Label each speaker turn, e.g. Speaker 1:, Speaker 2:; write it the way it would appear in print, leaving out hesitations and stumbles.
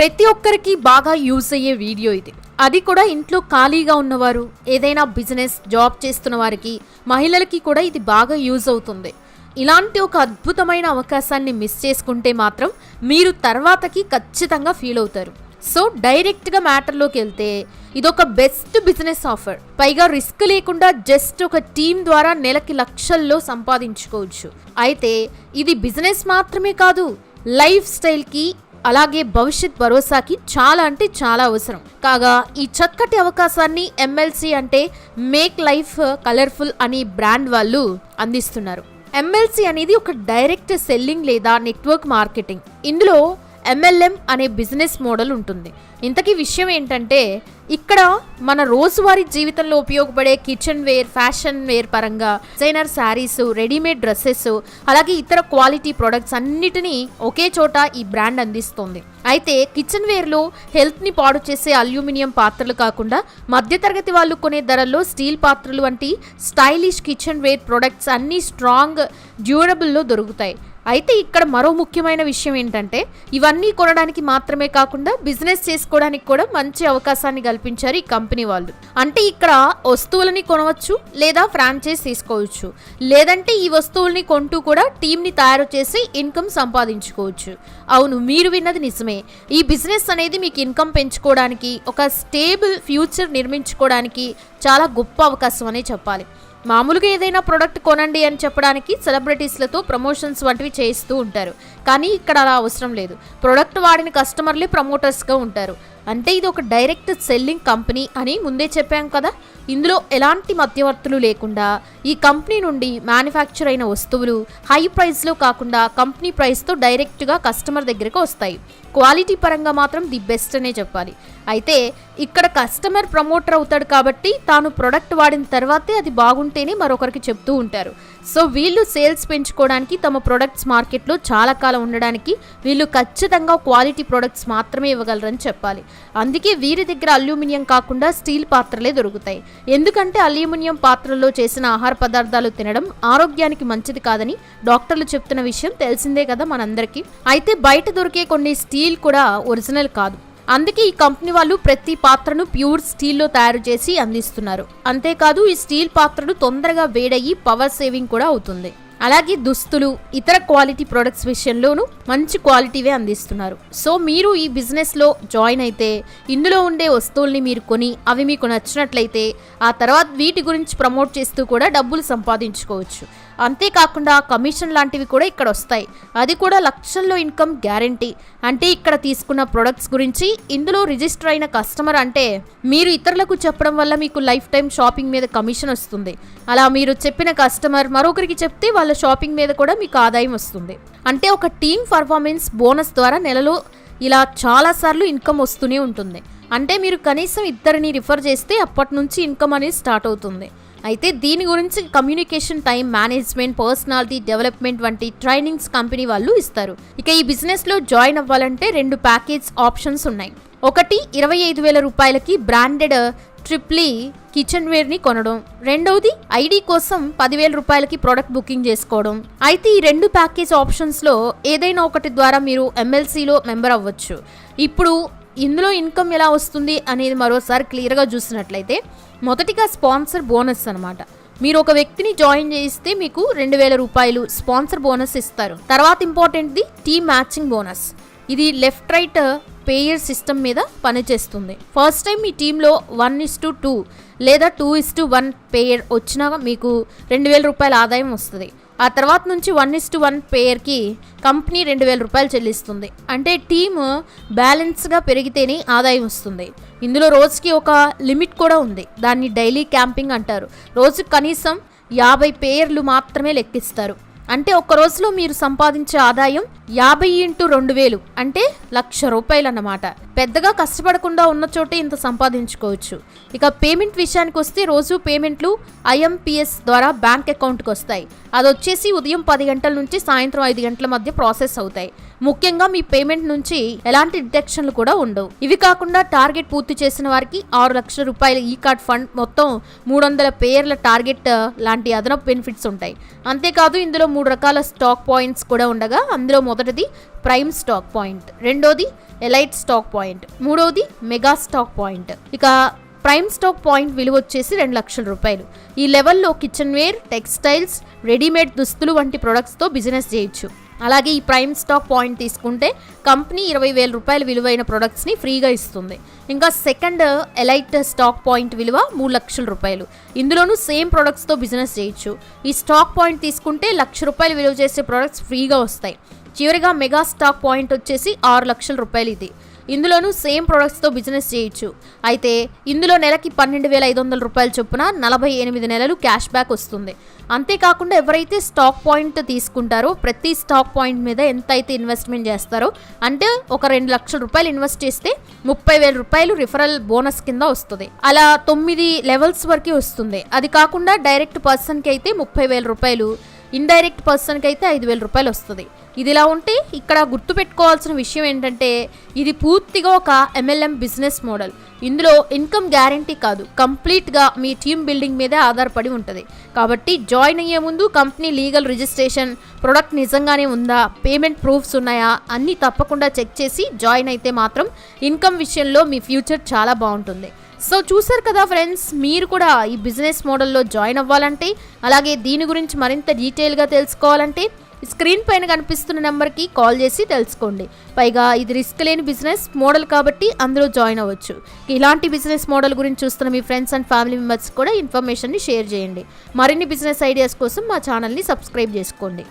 Speaker 1: ప్రతి ఒక్కరికి బాగా యూజ్ అయ్యే వీడియో ఇది. అది కూడా ఇంట్లో ఖాళీగా ఉన్నవారు, ఏదైనా బిజినెస్ జాబ్ చేస్తున్న వారికి, మహిళలకి కూడా ఇది బాగా యూజ్ అవుతుంది. ఇలాంటి ఒక అద్భుతమైన అవకాశాన్ని మిస్ చేసుకుంటే మాత్రం మీరు తర్వాతకి ఖచ్చితంగా ఫీల్ అవుతారు. సో డైరెక్ట్గా మ్యాటర్లోకి వెళ్తే ఇదొక బెస్ట్ బిజినెస్ ఆఫర్. పైగా రిస్క్ లేకుండా జస్ట్ ఒక టీం ద్వారా నెలకి లక్షల్లో సంపాదించుకోవచ్చు. అయితే ఇది బిజినెస్ మాత్రమే కాదు, లైఫ్ స్టైల్కి అలాగే భవిష్యత్ భరోసాకి చాలా అంటే చాలా అవసరం. కాగా ఈ చక్కటి అవకాశాన్ని MLC అంటే మేక్ లైఫ్ కలర్ఫుల్ అని బ్రాండ్ వాళ్ళు అందిస్తున్నారు. MLC అనేది ఒక డైరెక్ట్ సెల్లింగ్ లేదా నెట్వర్క్ మార్కెటింగ్. ఇందులో MLM అనే బిజినెస్ మోడల్ ఉంటుంది. ఇంతకీ విషయం ఏంటంటే ఇక్కడ మన రోజువారీ జీవితంలో ఉపయోగపడే కిచెన్ వేర్, ఫ్యాషన్ వేర్ పరంగా డిజైనర్ శారీస్, రెడీమేడ్ డ్రెస్సెస్, అలాగే ఇతర క్వాలిటీ ప్రొడక్ట్స్ అన్నిటినీ ఒకే చోట ఈ బ్రాండ్ అందిస్తుంది. అయితే కిచెన్ వేర్లో హెల్త్ని పాడు చేసే అల్యూమినియం పాత్రలు కాకుండా మధ్యతరగతి వాళ్ళు కొనే ధరల్లో స్టీల్ పాత్రలు వంటి స్టైలిష్ కిచెన్ వేర్ ప్రొడక్ట్స్ అన్నీ స్ట్రాంగ్, డ్యూరబుల్లో దొరుకుతాయి. అయితే ఇక్కడ మరో ముఖ్యమైన విషయం ఏంటంటే ఇవన్నీ కొనడానికి మాత్రమే కాకుండా బిజినెస్ చేసుకోవడానికి కూడా మంచి అవకాశాన్ని కల్పించారు ఈ కంపెనీ వాళ్ళు. అంటే ఇక్కడ వస్తువులని కొనవచ్చు లేదా ఫ్రాంచైజ్ తీసుకోవచ్చు, లేదంటే ఈ వస్తువుల్ని కొంటూ కూడా టీంని తయారు చేసి ఇన్కమ్ సంపాదించుకోవచ్చు. అవును, మీరు విన్నది నిజమే. ఈ బిజినెస్ అనేది మీకు ఇన్కమ్ పెంచుకోవడానికి, ఒక స్టేబుల్ ఫ్యూచర్ నిర్మించుకోవడానికి చాలా గొప్ప అవకాశం అనే చెప్పాలి. మామూలుగా ఏదైనా ప్రోడక్ట్ కొనండి అని చెప్పడానికి సెలబ్రిటీస్లతో ప్రమోషన్స్ వంటివి చేస్తూ ఉంటారు. కానీ ఇక్కడ అలా అవసరం లేదు. ప్రోడక్ట్ వాడిన కస్టమర్లే ప్రమోటర్స్గా ఉంటారు. అంటే ఇది ఒక డైరెక్ట్ సెల్లింగ్ కంపెనీ అని ముందే చెప్పాం కదా. ఇందులో ఎలాంటి మధ్యవర్తులు లేకుండా ఈ కంపెనీ నుండి మ్యానుఫ్యాక్చర్ అయిన వస్తువులు హై ప్రైస్లో కాకుండా కంపెనీ ప్రైస్తో డైరెక్ట్గా కస్టమర్ దగ్గరకు వస్తాయి. క్వాలిటీ పరంగా మాత్రం ది బెస్ట్ అనే చెప్పాలి. అయితే ఇక్కడ కస్టమర్ ప్రమోటర్ అవుతాడు కాబట్టి తాను ప్రొడక్ట్ వాడిన తర్వాతే అది బాగుంటేనే మరొకరికి చెప్తూ ఉంటారు. సో వీళ్ళు సేల్స్ పెంచుకోవడానికి, తమ ప్రొడక్ట్స్ మార్కెట్లో చాలా కాలం ఉండడానికి వీళ్ళు ఖచ్చితంగా క్వాలిటీ ప్రొడక్ట్స్ మాత్రమే ఇవ్వగలరని చెప్పాలి. అందుకే వీరి దగ్గర అల్యూమినియం కాకుండా స్టీల్ పాత్రలే దొరుకుతాయి. ఎందుకంటే అల్యూమినియం పాత్రల్లో చేసిన ఆహార పదార్థాలు తినడం ఆరోగ్యానికి మంచిది కాదని డాక్టర్లు చెప్తున్న విషయం తెలిసిందే కదా మనందరికీ. అయితే బయట దొరికే కొన్ని స్టీల్ కూడా ఒరిజినల్ కాదు. అందుకే ఈ కంపెనీ వాళ్ళు ప్రతి పాత్రను ప్యూర్ స్టీల్లో తయారు చేసి అందిస్తున్నారు. అంతేకాదు ఈ స్టీల్ పాత్రలు తొందరగా వేడయ్యి పవర్ సేవింగ్ కూడా అవుతుంది. అలాగే దుస్తులు, ఇతర క్వాలిటీ ప్రొడక్ట్స్ విషయంలోనూ మంచి క్వాలిటీవే అందిస్తున్నారు. సో మీరు ఈ బిజినెస్లో జాయిన్ అయితే ఇందులో ఉండే వస్తువుల్ని మీరు కొని అవి మీకు నచ్చినట్లయితే ఆ తర్వాత వీటి గురించి ప్రమోట్ చేస్తూ కూడా డబ్బులు సంపాదించుకోవచ్చు. అంతేకాకుండా కమిషన్ లాంటివి కూడా ఇక్కడ వస్తాయి. అది కూడా లక్షల్లో ఇన్కమ్ గ్యారంటీ. అంటే ఇక్కడ తీసుకున్న ప్రొడక్ట్స్ గురించి ఇందులో రిజిస్టర్ అయిన కస్టమర్ అంటే మీరు ఇతరులకు చెప్పడం వల్ల మీకు లైఫ్ టైం షాపింగ్ మీద కమిషన్ వస్తుంది. అలా మీరు చెప్పిన కస్టమర్ మరొకరికి చెప్తే వాళ్ళ షాపింగ్ మీద కూడా మీకు ఆదాయం వస్తుంది. అంటే ఒక టీమ్ పర్ఫార్మెన్స్ బోనస్ ద్వారా నెలలో ఇలా చాలాసార్లు ఇన్కమ్ వస్తూనే ఉంటుంది. అంటే మీరు కనీసం ఇద్దరిని రిఫర్ చేస్తే అప్పటి నుంచి ఇన్కమ్ అనేది స్టార్ట్ అవుతుంది. అయితే దీని గురించి communication, time management, personality development వంటి ట్రైనింగ్స్ కంపెనీ వాళ్ళు ఇస్తారు. ఇక ఈ బిజినెస్లో జాయిన్ అవ్వాలంటే 2 ప్యాకేజ్ ఆప్షన్స్ ఉన్నాయి. ఒకటి 25,000 రూపాయలకి బ్రాండెడ్ ట్రిప్లీ కిచెన్ వేర్ని కొనడం, రెండవది ఐడి కోసం 10,000 రూపాయలకి ప్రోడక్ట్ బుకింగ్ చేసుకోవడం. అయితే ఈ 2 ప్యాకేజ్ ఆప్షన్స్లో ఏదైనా ఒకటి ద్వారా మీరు MLCలో మెంబర్ అవ్వచ్చు. ఇప్పుడు ఇందులో ఇన్కమ్ ఎలా వస్తుంది అనేది మరోసారి క్లియర్గా చూసినట్లయితే మొదటిగా స్పాన్సర్ బోనస్ అనమాట. మీరు ఒక వ్యక్తిని జాయిన్ చేయిస్తే మీకు 2,000 రూపాయలు స్పాన్సర్ బోనస్ ఇస్తారు. తర్వాత ఇంపార్టెంట్ది టీమ్ మ్యాచింగ్ బోనస్. ఇది లెఫ్ట్ రైట్ పేయర్ సిస్టమ్ మీద పనిచేస్తుంది. ఫస్ట్ టైం మీ టీంలో 1:2 లేదా 2:1 పేయర్ వచ్చినా మీకు 2,000 రూపాయల ఆదాయం వస్తుంది. ఆ తర్వాత నుంచి 1:1 పేయర్కి కంపెనీ 2,000 రూపాయలు చెల్లిస్తుంది. అంటే టీమ్ బ్యాలెన్స్గా పెరిగితేనే ఆదాయం వస్తుంది. ఇందులో రోజుకి ఒక లిమిట్ కూడా ఉంది. దాన్ని డైలీ క్యాంపింగ్ అంటారు. రోజుకి కనీసం 50 పేయర్లు మాత్రమే లెక్కిస్తారు. అంటే ఒక్క రోజులో మీరు సంపాదించే ఆదాయం 50 × 2,000 అంటే 1,00,000 రూపాయలు అన్నమాట. పెద్దగా కష్టపడకుండా ఉన్న చోటే ఇంత సంపాదించుకోవచ్చు. ఇక పేమెంట్ విషయానికి వస్తే రోజు పేమెంట్లు IMPS ద్వారా బ్యాంక్ అకౌంట్కి వస్తాయి. అది వచ్చేసి ఉదయం 10 గంటల నుంచి సాయంత్రం 5 గంటల మధ్య ప్రాసెస్ అవుతాయి. ముఖ్యంగా మీ పేమెంట్ నుంచి ఎలాంటి డిడక్షన్లు కూడా ఉండవు. ఇవి కాకుండా టార్గెట్ పూర్తి చేసిన వారికి 6 లక్షల రూపాయల ఈ కార్డ్ ఫండ్, మొత్తం 300 పేర్ల టార్గెట్ లాంటి అదనపు బెనిఫిట్స్ ఉంటాయి. అంతేకాదు ఇందులో 3 రకాల స్టాక్ పాయింట్స్ కూడా ఉండగా అందులో మొదటిది ప్రైమ్ స్టాక్ పాయింట్, రెండోది ఎలైట్ స్టాక్ పాయింట్, మూడోది మెగా స్టాక్ పాయింట్. ఇక ప్రైమ్ స్టాక్ పాయింట్ విలువ వచ్చేసి 2 లక్షల రూపాయలు. ఈ లెవెల్లో కిచెన్ వేర్, టెక్స్టైల్స్, రెడీమేడ్ దుస్తులు వంటి ప్రొడక్ట్స్తో బిజినెస్ చేయొచ్చు. అలాగే ఈ ప్రైమ్ స్టాక్ పాయింట్ తీసుకుంటే కంపెనీ 20,000 రూపాయల విలువైన ప్రొడక్ట్స్ని ఫ్రీగా ఇస్తుంది. ఇంకా సెకండ్ ఎలైట్ స్టాక్ పాయింట్ విలువ 3 లక్షల రూపాయలు. ఇందులోనూ సేమ్ ప్రొడక్ట్స్తో బిజినెస్ చేయొచ్చు. ఈ స్టాక్ పాయింట్ తీసుకుంటే 1 లక్ష రూపాయలు విలువ చేసే ప్రొడక్ట్స్ ఫ్రీగా వస్తాయి. చివరిగా మెగా స్టాక్ పాయింట్ వచ్చేసి 6 లక్షల రూపాయలు. ఇది ఇందులోనూ సేమ్ ప్రొడక్ట్స్తో బిజినెస్ చేయొచ్చు. అయితే ఇందులో నెలకి 12,500 రూపాయల చొప్పున 48 నెలలు క్యాష్ బ్యాక్ వస్తుంది. అంతేకాకుండా ఎవరైతే స్టాక్ పాయింట్ తీసుకుంటారో ప్రతి స్టాక్ పాయింట్ మీద ఎంత అయితే ఇన్వెస్ట్మెంట్ చేస్తారో, అంటే ఒక 2 లక్షల రూపాయలు ఇన్వెస్ట్ చేస్తే 30,000 రూపాయలు రిఫరల్ బోనస్ కింద వస్తుంది. అలా 9 లెవెల్స్ వరకు వస్తుంది. అది కాకుండా డైరెక్ట్ పర్సన్కి అయితే 30,000 రూపాయలు, ఇండైరెక్ట్ పర్సన్కి అయితే 5,000 రూపాయలు వస్తుంది. ఇదిలా ఉంటే ఇక్కడ గుర్తుపెట్టుకోవాల్సిన విషయం ఏంటంటే ఇది పూర్తిగా ఒక MLM బిజినెస్ మోడల్. ఇందులో ఇన్కమ్ గ్యారంటీ కాదు, కంప్లీట్గా మీ టీమ్ బిల్డింగ్ మీదే ఆధారపడి ఉంటుంది. కాబట్టి జాయిన్ అయ్యే ముందు కంపెనీ లీగల్ రిజిస్ట్రేషన్, ప్రొడక్ట్ నిజంగానే ఉందా, పేమెంట్ ప్రూఫ్స్ ఉన్నాయా అన్నీ తప్పకుండా చెక్ చేసి జాయిన్ అయితే మాత్రం ఇన్కమ్ విషయంలో మీ ఫ్యూచర్ చాలా బాగుంటుంది. సో చూసారు కదా ఫ్రెండ్స్, మీరు కూడా ఈ బిజినెస్ మోడల్లో జాయిన్ అవ్వాలంటే, అలాగే దీని గురించి మరింత డీటెయిల్గా తెలుసుకోవాలంటే స్క్రీన్ పైన కనిపిస్తున్న నెంబర్కి కాల్ చేసి తెలుసుకోండి. పైగా ఇది రిస్క్ లేని బిజినెస్ మోడల్ కాబట్టి అందులో జాయిన్ అవ్వచ్చు. ఇలాంటి బిజినెస్ మోడల్ గురించి చూస్తున్న మీ ఫ్రెండ్స్ అండ్ ఫ్యామిలీ మెంబర్స్ కూడా ఇన్ఫర్మేషన్ని షేర్ చేయండి. మరిన్ని బిజినెస్ ఐడియాస్ కోసం మా ఛానల్ని సబ్స్క్రైబ్ చేసుకోండి.